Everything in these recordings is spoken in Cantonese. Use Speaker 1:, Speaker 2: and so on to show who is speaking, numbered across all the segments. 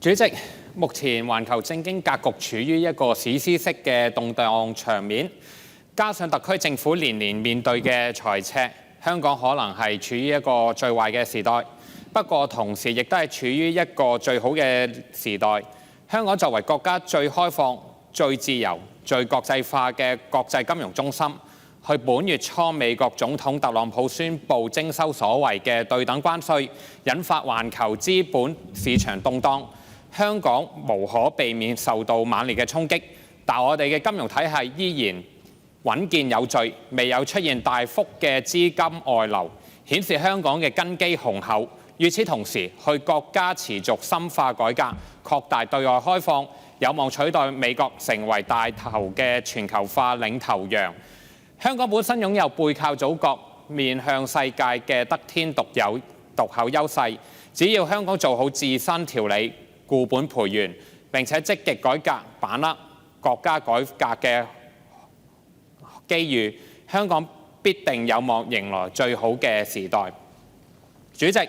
Speaker 1: 主席，目前環球政經格局處於一個史詩式嘅動盪場面，加上特區政府年年面對嘅財赤，香港可能係處於一個最壞嘅時代。不過同時亦都係處於一個最好嘅時代。香港作為國家最開放、最自由、最國際化嘅國際金融中心，去本月初美國總統特朗普宣布徵收所謂嘅對等關稅，引發環球資本市場動盪。香港無可避免受到猛烈嘅衝擊，但我哋嘅金融體系依然穩健有序，未有出現大幅嘅資金外流，顯示香港嘅根基雄厚。與此同時，去國家持續深化改革，擴大對外開放，有望取代美國成為帶頭嘅全球化領頭羊。香港本身擁有背靠祖國、面向世界嘅得天獨厚優勢，只要香港做好自身調理、固本培元，並且積極改革，把握國家改革嘅機遇，香港必定有望迎來最好嘅時代。主席，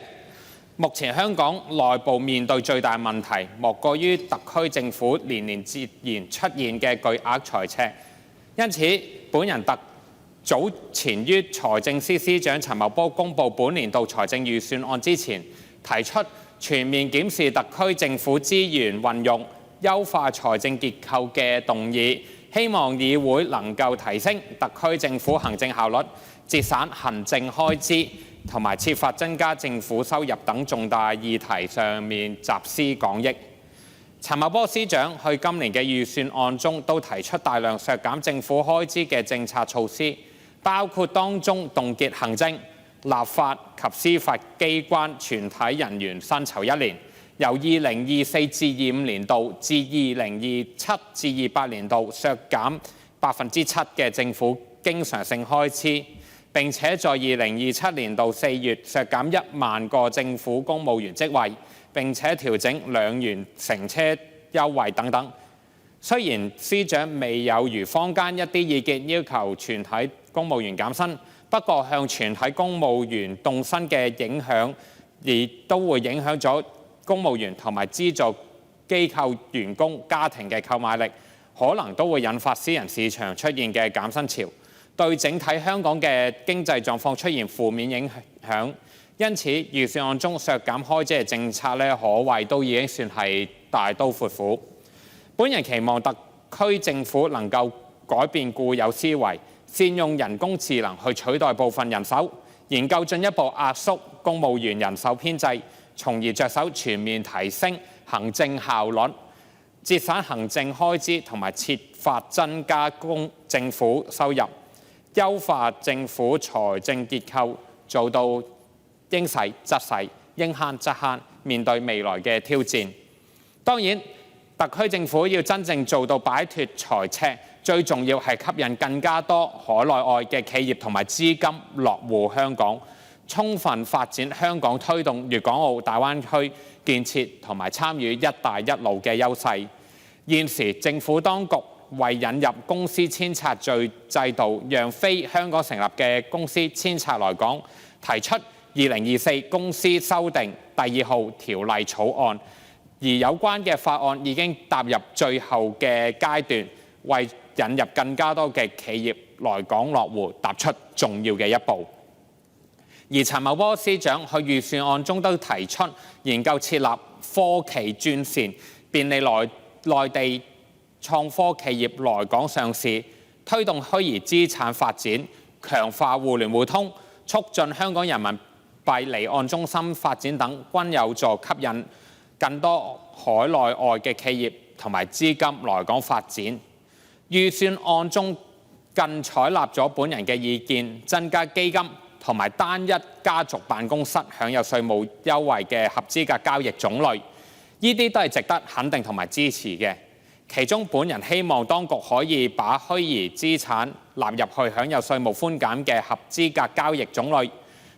Speaker 1: 目前香港內部面對最大問題，莫過於特區政府年年接連出現嘅巨額財赤。因此，本人早前於財政司司長陳茂波公布本年度財政預算案之前，提出全面檢視特區政府資源運用、優化財政結構嘅動議，希望議會能夠提升特區政府行政效率、節省行政開支同埋設法增加政府收入等重大議題上面集思廣益。陳茂波司長去今年嘅預算案中都提出大量削減政府開支嘅政策措施，包括當中凍結行政、立法及司法機關全體人員薪酬1年，由2024至25年度至2027至28年度削減7%嘅政府經常性開支，並且在2027年度4月削減1萬個政府公務員職位，並且調整2元乘車優惠等等。雖然司長未有如坊間一啲意見要求全體公務員減薪，不過向全體公務員凍薪嘅影響，亦都會影響咗公務員同埋資助機構員工家庭嘅購買力，可能都會引發私人市場出現嘅減薪潮，對整體香港嘅經濟狀況出現負面影響。因此，預算案中削減開支嘅政策可謂都已經算係大刀闊斧。本人期望特區政府能夠改變固有思維，善用人工智能去取代部分人手，研究進一步壓縮公務員人手編制，從而着手全面提升行政效率，節省行政開支同埋設法增加政府收入，優化政府財政結構，做到應使則使，應慳則慳，面對未來嘅挑戰。當然，特區政府要真正做到擺脱財赤，最重要係吸引更加多海內外嘅企業同埋資金落戶香港，充分發展香港推動粵港澳大灣區建設同埋參與一帶一路嘅優勢。現時政府當局為引入公司遷冊制度，讓非香港成立嘅公司遷冊來港，提出2024公司修訂第2號條例草案，而有關嘅法案已經踏入最後嘅階段，為引入更加多嘅企業來港落戶踏出重要嘅一步。而陳茂波司長去預算案中都提出研究設立科技專線，便利內地創科企業來港上市，推動虛擬資產發展，強化互聯互通，促進香港人民幣離岸中心發展等，均有助吸引更多海內外嘅企業同埋資金來港發展。預算案中更採納咗本人嘅意見，增加基金同埋單一家族辦公室享有稅務優惠嘅合資格交易種類，呢啲都係值得肯定同埋支持嘅。其中本人希望當局可以把虛擬資產納入去享有稅務寬減嘅合資格交易種類，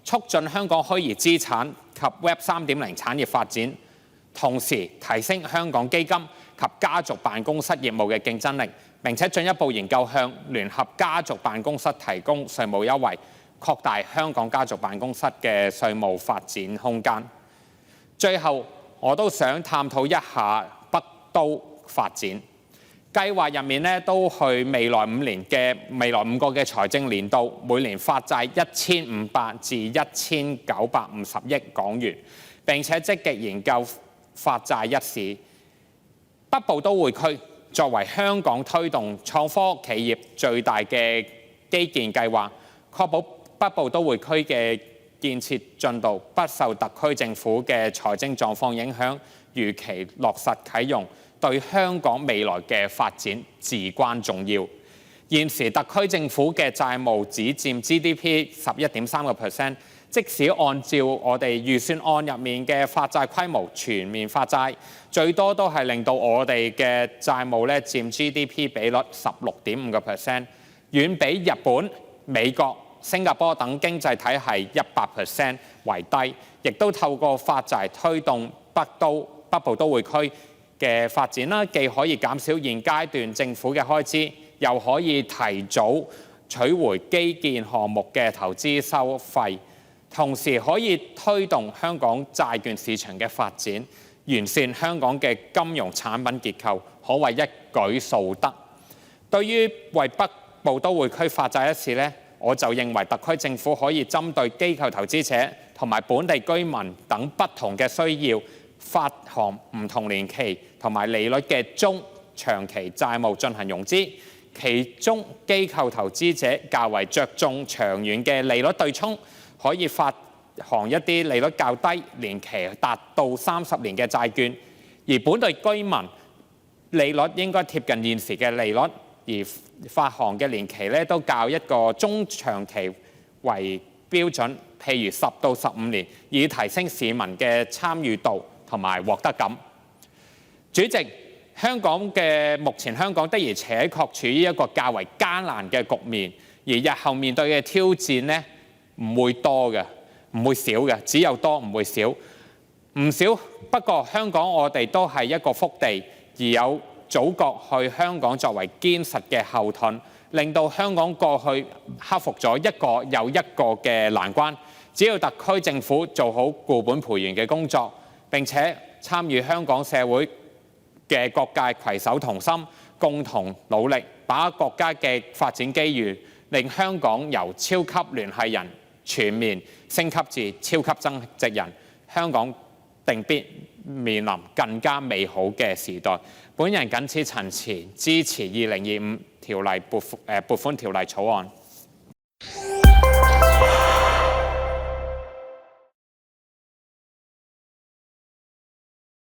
Speaker 1: 促進香港虛擬資產及 Web 3.0 產業發展，同時提升香港基金及家族辦公室業務嘅競爭力，並且進一步研究向聯合家族辦公室提供稅務優惠，擴大香港家族辦公室嘅稅務發展空間。最後，我都想探討一下北都發展計劃入面咧，都去未來5個嘅財政年度，每年發債1500至1950億港元，並且積極研究發債一事。北部都會區作為香港推動創科企業最大嘅基建計劃，確保北部都會區嘅建設進度不受特區政府嘅財政狀況影響，如期落實啟用，對香港未來嘅發展至關重要。現時特區政府嘅債務只佔 GDP 11.3%， 即使按照我哋預算案入面嘅發債規模全面發債，最多都係令到我哋嘅債務咧佔 GDP 比率 16.5%， 遠比日本、美國、新加坡等經濟體系 100% 為低，亦都透過發債推動北部都會區嘅發展啦，既可以減少現階段政府嘅開支，又可以提早取回基建項目嘅投資收費，同時可以推動香港債券市場嘅發展，完善香港嘅金融產品結構，可謂一舉數得。對於為北部都會區發債一事呢，我就認為特區政府可以針對機構投資者同埋本地居民等不同嘅需要，發行唔同年期同埋利率嘅中長期債務進行融資。其中機構投資者較為着重長遠嘅利率對沖，可以發行一啲利率較低、年期達到30年嘅債券；而本地居民利率應該貼近現時嘅利率，而發行嘅年期咧都較一個中長期為標準，譬如10到15年，以提升市民嘅參與度同埋獲得感。主席，目前香港的而且確處於一個較為艱難嘅局面，而日後面對嘅挑戰呢，唔會多嘅，唔會少嘅，只有多唔會少。唔少不過香港我哋都係一個福地，而有祖國去香港作為堅實嘅後盾，令到香港過去克服咗一個又一個嘅難關。只要特區政府做好固本培元嘅工作，並且參與香港社會嘅各界攜手同心，共同努力，把握國家嘅發展機遇，令香港由超級聯繫人全面升級至超級增值人，香港定必面臨更加美好嘅時代。本人謹此陳辭，支持2025撥款條例草案。